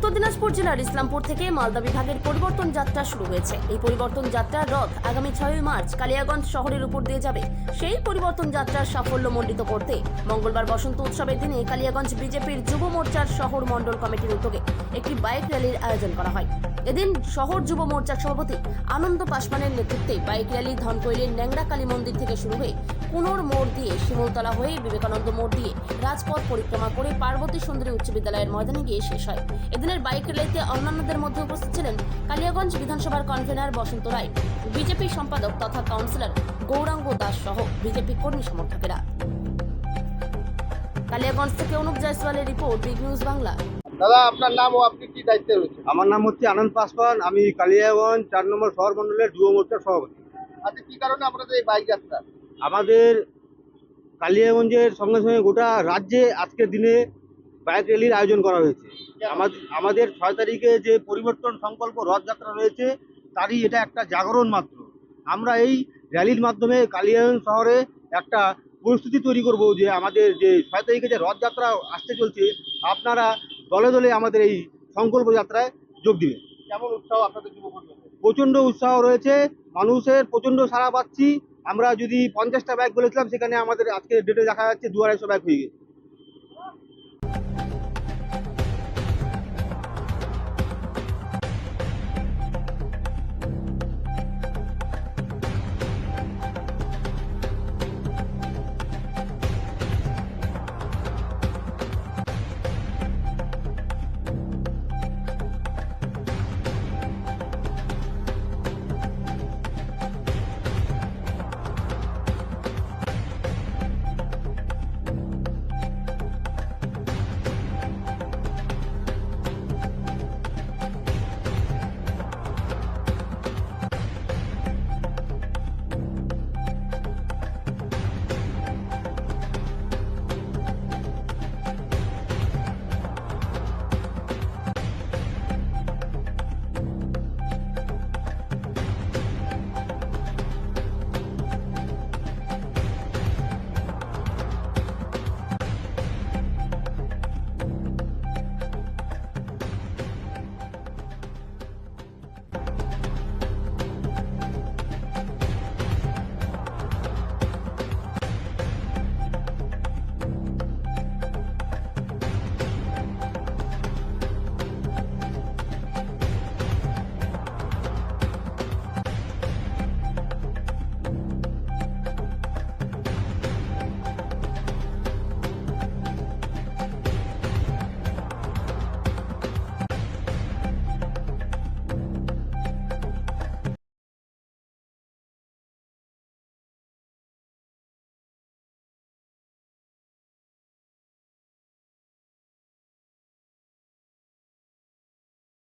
উত্তর দিনাজপুর জেলার ইসলামপুর থেকে মালদা বিভাগের পরিবর্তন যাত্রা শুরু হয়েছে। এই পরিবর্তন যাত্রার রথ আগামী 6 মার্চ কালিয়াগঞ্জ শহরের উপর দিয়ে যাবে। সেই পরিবর্তন যাত্রার সাফল্য মণ্ডিত করতে মঙ্গলবার বসন্ত উৎসবের দিনে কালিয়াগঞ্জ বিজেপির যুব মোর্চার শহর মণ্ডল কমিটির উদ্যোগে একটি বাইক র্যালির আয়োজন করা হয়। এদিন শহর যুব মোর্চার সভাপতি আনন্দ পাসওয়ানের নেতৃত্বে বাইক র্যালি ধনকৈলির ন্যাংরা কালী মন্দির থেকে শুরু হয়ে কুনোর মোড় দিয়ে শিমুলতলা হয়ে বিবেকানন্দ মোড় দিয়ে রাজপথ পরিক্রমা করে পার্বতী সুন্দরী উচ্চ বিদ্যালয়ের ময়দানে গিয়ে শেষ হয়। এদিনের বাইক র্যালিতে অন্যান্যদের মধ্যে উপস্থিত ছিলেন কালিয়াগঞ্জ বিধানসভার কনভেনার বসন্ত রায়, বিজেপি সম্পাদক তথা কাউন্সিলর গৌরাঙ্গ দাস সহ বিজেপি কর্মী সমর্থকেরা। কালিয়াগঞ্জ থেকে অনুপ জয়সওয়ালের রিপোর্ট, বিগ নিউজ বাংলা। দাদা, আপনার নাম ও আপনি কি দায়িত্বে রয়েছেন? আমার নাম হচ্ছে আনন্দ পাসওয়ান। আমি কালিয়াগঞ্জ 4 নম্বর শহর মণ্ডলের যুব মোর্চার সভাপতি। আচ্ছা, কি কারণে আপনাদের এই বাইক যাত্রা? আমাদের কালিয়াগঞ্জের সঙ্গে সঙ্গে গোটা রাজ্যে আজকের দিনে বাইক র্যালির আয়োজন করা হয়েছে। আমাদের 6 তারিখে যে পরিবর্তন সংকল্প রথযাত্রা রয়েছে, তারই এটা একটা জাগরণ মাত্র। আমরা এই র্যালির মাধ্যমে কালিয়াগঞ্জ শহরে একটা পরিস্থিতি তৈরি করব যে আমাদের যে 6 তারিখে যে রথযাত্রা আসতে চলছে, আপনারা দলে দলে আমাদের এই সংকল্প যাত্রায় যোগ দিবেন। কেমন উৎসাহ আপনাদের যুবকর্মীদের? প্রচণ্ড উৎসাহ রয়েছে, মানুষের প্রচণ্ড সাড়া পাচ্ছি। আমরা যদি 50টা বাইক বলেছিলাম, সেখানে আমাদের আজকে ডেটে দেখা যাচ্ছে 200-250 বাইক হয়ে গেছে।